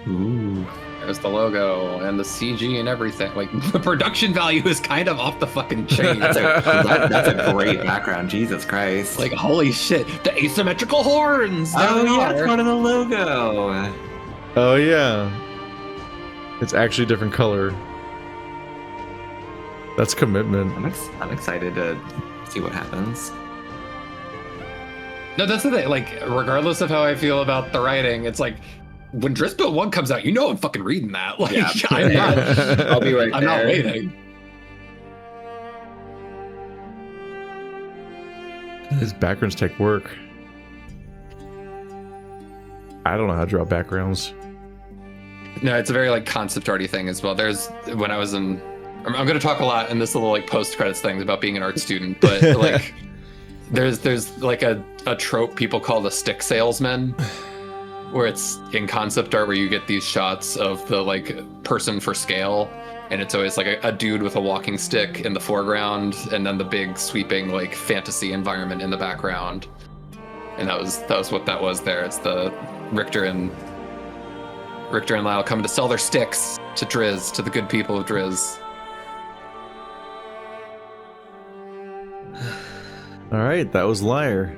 Ooh. There's the logo and the CG and everything. Like, the production value is kind of off the fucking chain. That's a great background. Jesus Christ. Like, holy shit. The asymmetrical horns! There oh they yeah, are. it's part of the logo. Oh yeah. It's actually a different color. That's commitment. I'm excited to see what happens. No, that's the thing. Like, regardless of how I feel about the writing, it's like, when Drizzt 1 comes out, you know I'm fucking reading that. Like, Yeah. I'm not, I'll be right I'm there. not waiting. His backgrounds take work. I don't know how to draw backgrounds. No, it's a very, like, concept arty thing as well. There's, when I was in, I'm going to talk a lot in this little, like, post-credits thing about being an art student, but, like, there's like a trope people call the stick salesman, where it's in concept art where you get these shots of the, like, person for scale, and it's always like a dude with a walking stick in the foreground and then the big sweeping, like, fantasy environment in the background. And that was what that was there. It's the Richter and Lyle coming to sell their sticks to Drizzt, to the good people of Drizzt. All right, that was Lyre.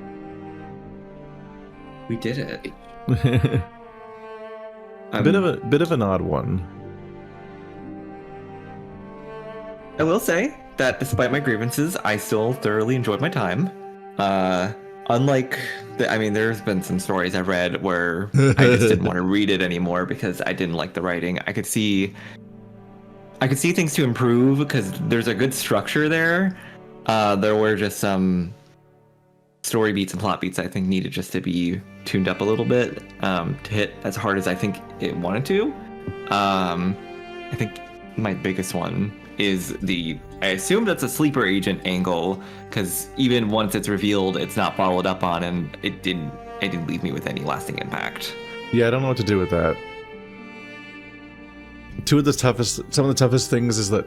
We did it. A bit of an odd one. I will say that despite my grievances, I still thoroughly enjoyed my time. Unlike, there's been some stories I've read where I just didn't want to read it anymore because I didn't like the writing. I could see things to improve because there's a good structure there. There were just some story beats and plot beats I think needed just to be tuned up a little bit to hit as hard as I think it wanted to. I think my biggest one is I assume that's a sleeper agent angle, because even once it's revealed, it's not followed up on, and it didn't leave me with any lasting impact. Yeah, I don't know what to do with that. Some of the toughest things is that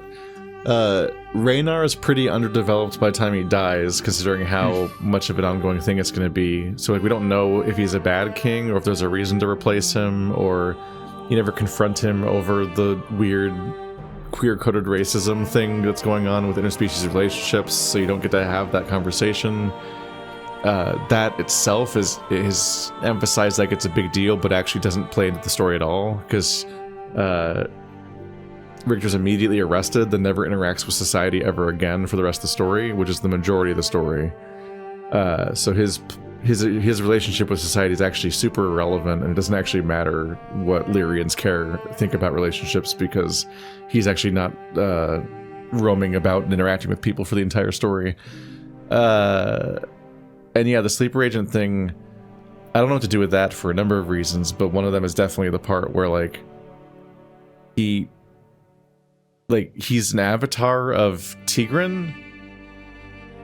Raynar is pretty underdeveloped by the time he dies, considering how much of an ongoing thing it's going to be. So, like, we don't know if he's a bad king, or if there's a reason to replace him, or you never confront him over the weird queer-coded racism thing that's going on with interspecies relationships, so you don't get to have that conversation. That itself is emphasized like it's a big deal, but actually doesn't play into the story at all, because Richter's immediately arrested, then never interacts with society ever again for the rest of the story, which is the majority of the story. So his relationship with society is actually super irrelevant, and it doesn't actually matter what Lyrians think about relationships, because he's actually not roaming about and interacting with people for the entire story. And yeah, the sleeper agent thing, I don't know what to do with that for a number of reasons, but one of them is definitely the part where, like, he's an avatar of Tigran.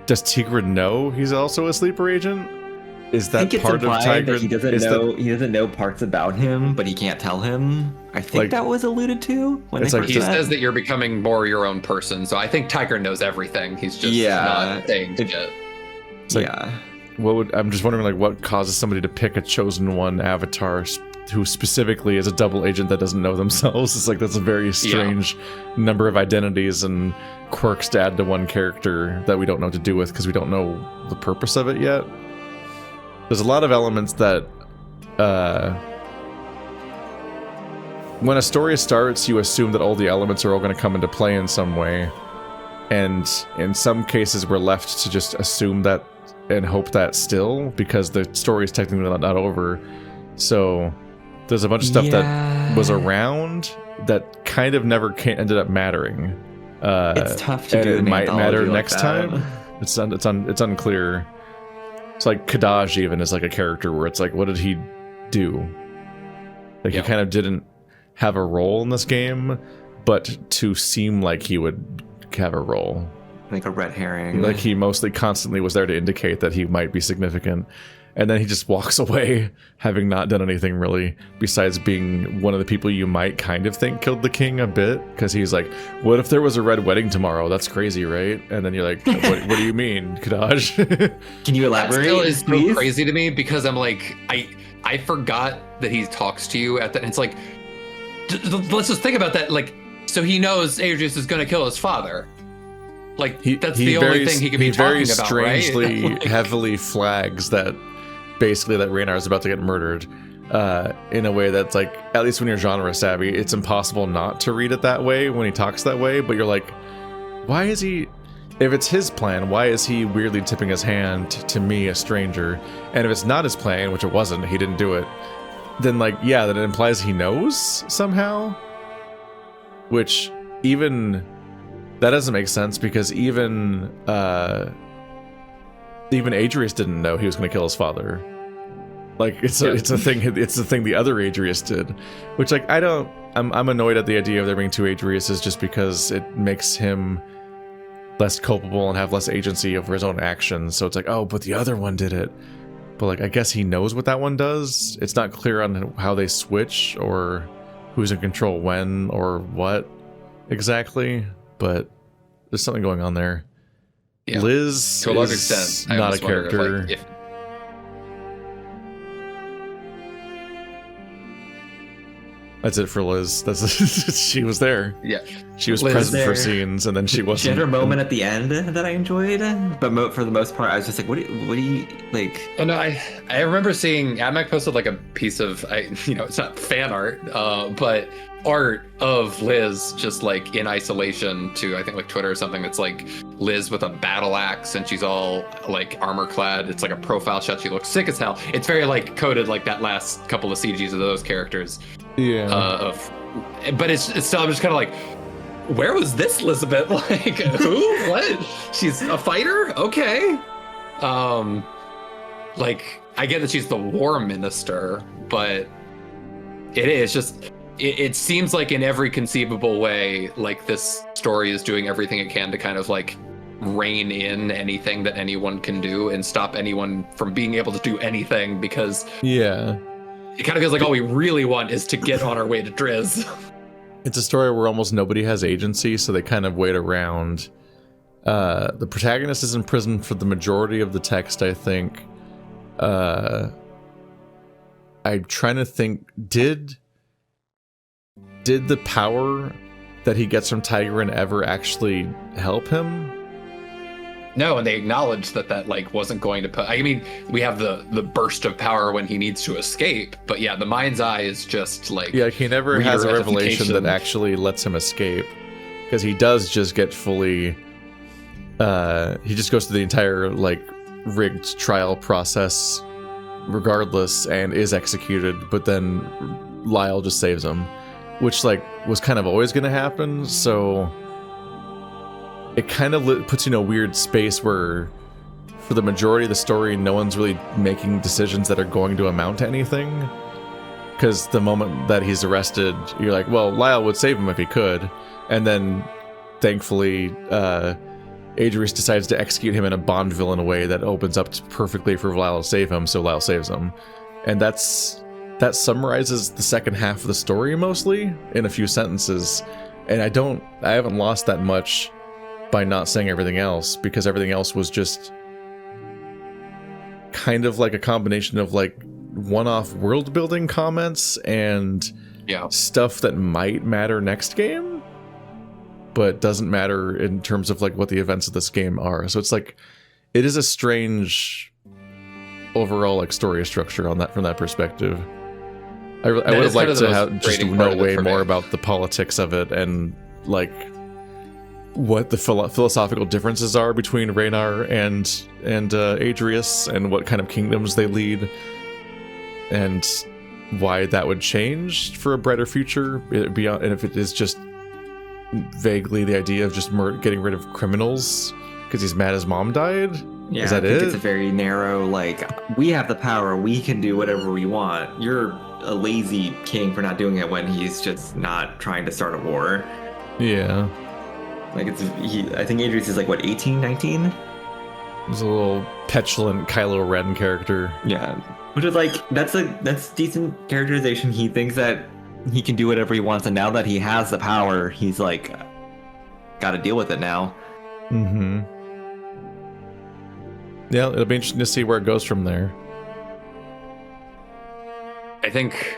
Does Tigran know he's also a sleeper agent? Is that I think it's part of implied Tigran? that he doesn't know parts about him, but he can't tell him. I think Like, that was alluded to when it's they like first He met. says that you're becoming more your own person, so I think Tiger knows everything. He's just Yeah. not saying shit. It's like, yeah. I'm just wondering, like, what causes somebody to pick a chosen one avatar who specifically is a double agent that doesn't know themselves? It's like, that's a very strange number of identities and quirks to add to one character that we don't know what to do with, because we don't know the purpose of it yet. There's a lot of elements that when a story starts, you assume that all the elements are all going to come into play in some way, and in some cases we're left to just assume that and hope that still, because the story is technically not over. So there's a bunch of stuff that was around that kind of never ended up mattering. It's tough to and do it an might matter anthology like next that. time. It's unclear. It's like Kadaj even is like a character where it's like, what did he do? Like, he kind of didn't have a role in this game, but to seem like he would have a role. Like a red herring. Like, he mostly constantly was there to indicate that he might be significant. And then he just walks away, having not done anything really, besides being one of the people you might kind of think killed the king a bit. Because he's like, what if there was a red wedding tomorrow? That's crazy, right? And then you're like, what do you mean, Kadaj? Can you That elaborate? still is so please? crazy to me, because I'm like, I forgot that he talks to you at that. It's like, let's just think about that. Like, so he knows Adrius is going to kill his father. Like, that's the only thing he could be talking about, right? He very strangely heavily flags that basically that Raynar is about to get murdered in a way that's like, at least when you're genre savvy, it's impossible not to read it that way when he talks that way. But you're like, why is he? If it's his plan, why is he weirdly tipping his hand to me, a stranger? And if it's not his plan, which it wasn't, he didn't do it, then like, yeah, that implies he knows somehow. Which even that doesn't make sense because even Adrius didn't know he was going to kill his father. Like it's a thing. It's the thing the other Adrius did, which like I'm annoyed at the idea of there being two Adriuses just because it makes him less culpable and have less agency over his own actions. So it's like, oh, but the other one did it. But like, I guess he knows what that one does. It's not clear on how they switch or who's in control when or what exactly. But there's something going on there. Yeah. Liz to a large is extent, not a character. That's it for Liz. That's she was there. Yeah, she was Liz present for there. scenes, and then she wasn't. She had her moment at the end that I enjoyed, but for the most part, I was just like, what do you like? Oh no, I remember seeing Admac posted like a piece of it's not fan art, but art of Liz just like in isolation to I think like Twitter or something. That's like Liz with a battle axe and she's all like armor clad. It's like a profile shot. She looks sick as hell. It's very like coded like that last couple of CGs of those characters. Yeah. But it's still I'm just kind of like, where was this Elizabeth? Like who? What? She's a fighter? Okay. Like I get that she's the war minister, but it is just. It seems like in every conceivable way, like this story is doing everything it can to kind of like rein in anything that anyone can do and stop anyone from being able to do anything because it kind of feels like all we really want is to get on our way to Driz. It's a story where almost nobody has agency, so they kind of wait around. The protagonist is in prison for the majority of the text, I think. I'm trying to think, did the power that he gets from Tigerin ever actually help him? No, and they acknowledge that like wasn't going to put. I mean, we have the burst of power when he needs to escape, but yeah, the mind's eye is just like he never has a revelation that actually lets him escape, because he does just get fully. He just goes through the entire like rigged trial process, regardless, and is executed. But then Lyle just saves him. Which like was kind of always going to happen, so it kind of puts you in a weird space where for the majority of the story no one's really making decisions that are going to amount to anything, because the moment that he's arrested you're like, well, Lyle would save him if he could, and then thankfully Adrius decides to execute him in a Bond villain way that opens up perfectly for Lyle to save him, so Lyle saves him. And that summarizes the second half of the story mostly in a few sentences, and I haven't lost that much by not saying everything else, because everything else was just kind of like a combination of like one-off world building comments and stuff that might matter next game but doesn't matter in terms of like what the events of this game are. So it's like it is a strange overall like story structure on that from that perspective. I would have liked to have just know way more about the politics of it and like what the philosophical differences are between Raynar and Adrius, and what kind of kingdoms they lead, and why that would change for a brighter future beyond. And if it is just vaguely the idea of just getting rid of criminals because he's mad his mom died. Yeah, is that I think it? It's a very narrow, like, we have the power, we can do whatever we want. You're a lazy king for not doing it when he's just not trying to start a war. Yeah. Like, I think Adrius is like, what, 18, 19? He's a little petulant Kylo Ren character. Yeah. Which is like, that's decent characterization. He thinks that he can do whatever he wants, and now that he has the power, he's like, gotta deal with it now. Mm-hmm. Yeah, it'll be interesting to see where it goes from there. I think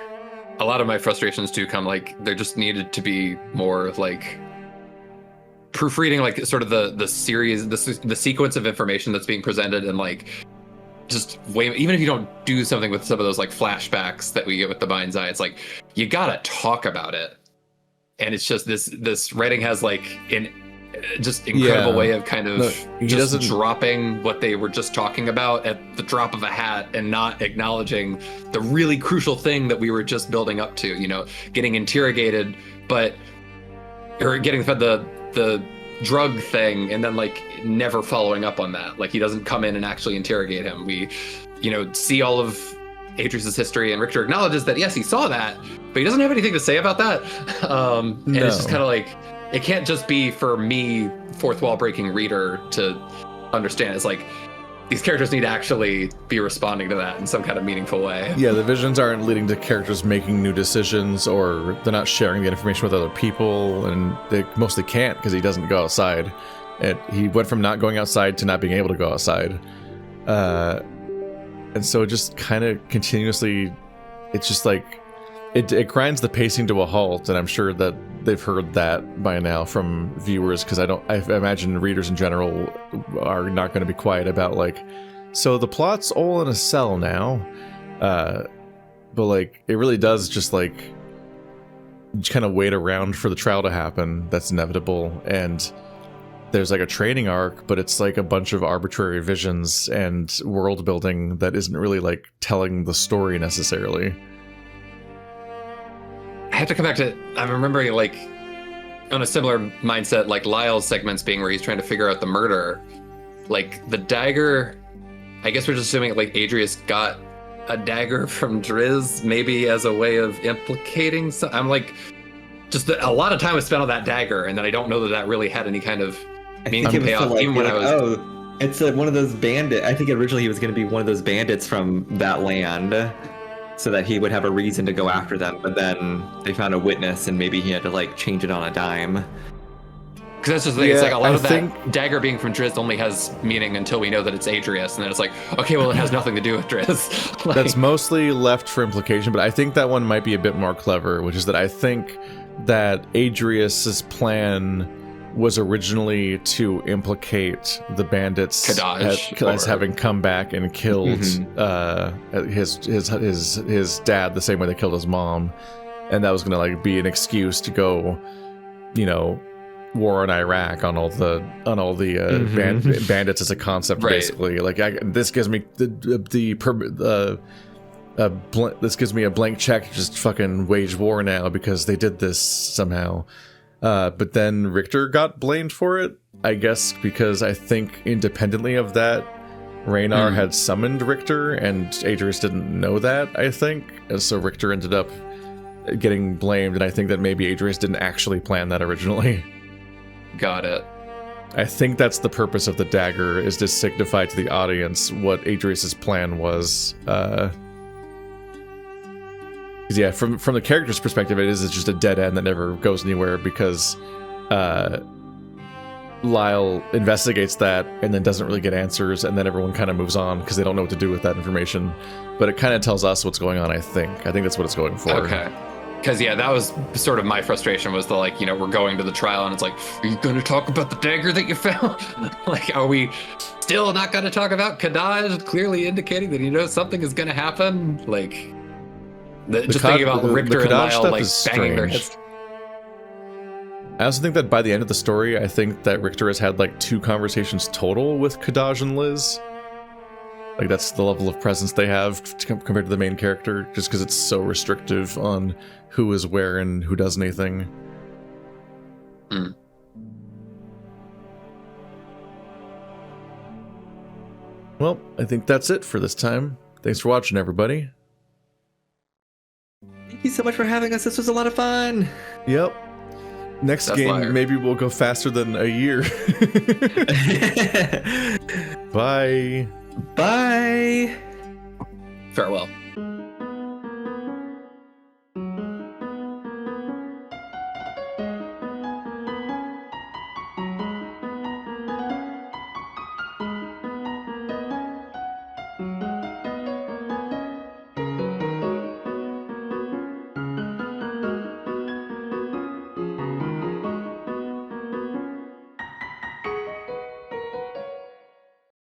a lot of my frustrations do come like there just needed to be more like proofreading, like sort of the series, the sequence of information that's being presented, and like just even if you don't do something with some of those like flashbacks that we get with the mind's eye, it's like you gotta talk about it. And it's just this writing has like an just incredible way of kind of just dropping what they were just talking about at the drop of a hat and not acknowledging the really crucial thing that we were just building up to, you know, getting interrogated, or getting fed the drug thing and then like never following up on that. Like he doesn't come in and actually interrogate him. We, you know, see all of Adrius's history, and Richter acknowledges that yes, he saw that, but he doesn't have anything to say about that. And it's just kind of like, it can't just be for me, fourth wall breaking reader, to understand. It's like these characters need to actually be responding to that in some kind of meaningful way. Yeah, the visions aren't leading to characters making new decisions, or they're not sharing the information with other people, and they mostly can't because he doesn't go outside. He went from not going outside to not being able to go outside. And so just kind of continuously, it's just like, it grinds the pacing to a halt, and I'm sure that they've heard that by now from viewers, because I imagine readers in general are not going to be quiet about like, so the plot's all in a cell now. But like, it really does just like, kind of wait around for the trial to happen. That's inevitable. And there's like a training arc, but it's like a bunch of arbitrary visions and world building that isn't really like telling the story necessarily. I have to come back to, I'm remembering like on a similar mindset, like Lyle's segments being where he's trying to figure out the murder. Like the dagger, I guess we're just assuming like Adrius got a dagger from Driz, maybe as a way of implicating I'm like, just a lot of time was spent on that dagger, and then I don't know that really had any kind of meaningful payoff. Like, even when I was, oh, it's one of those bandits. I think originally he was going to be one of those bandits from that land, so that he would have a reason to go after them. But then they found a witness, and maybe he had to like change it on a dime. Because that's just the thing. It's like a lot of that dagger being from Driz only has meaning until we know that it's Adrius, and then it's like, okay, well, it has nothing to do with Driz. Like, that's mostly left for implication, but I think that one might be a bit more clever, which is that I think that Adrius's plan was originally to implicate the bandits as having come back and killed his dad the same way they killed his mom, and that was gonna like be an excuse to go, you know, war in Iraq on all the bandits as a concept, right. Basically. Like this gives me this gives me a blank check to just fucking wage war now because they did this somehow. But then Richter got blamed for it, I guess, because I think independently of that, Raynar had summoned Richter, and Adrius didn't know that, I think. And so Richter ended up getting blamed, and I think that maybe Adrius didn't actually plan that originally. Got it. I think that's the purpose of the dagger, is to signify to the audience what Adrius's plan was. Yeah, from the character's perspective, it's just a dead end that never goes anywhere, because Lyle investigates that and then doesn't really get answers, and then everyone kind of moves on because they don't know what to do with that information. But it kind of tells us what's going on, I think. I think that's what it's going for. Okay. Because, yeah, that was sort of my frustration, was the, like, you know, we're going to the trial, and it's like, are you going to talk about the dagger that you found? Like, are we still not going to talk about Kadaj clearly indicating that, you know, something is going to happen? Like... just thinking about Richter and Lyle like banging their heads. I also think that by the end of the story, I think that Richter has had like 2 conversations total with Kadaj and Liz. Like that's the level of presence they have compared to the main character, just because it's so restrictive on who is where and who does anything. Well, I think that's it for this time. Thanks for watching, everybody. Thank you so much for having us. This was a lot of fun. Yep. Next That's game, Lyre. Maybe we'll go faster than a year. Bye. Bye. Farewell.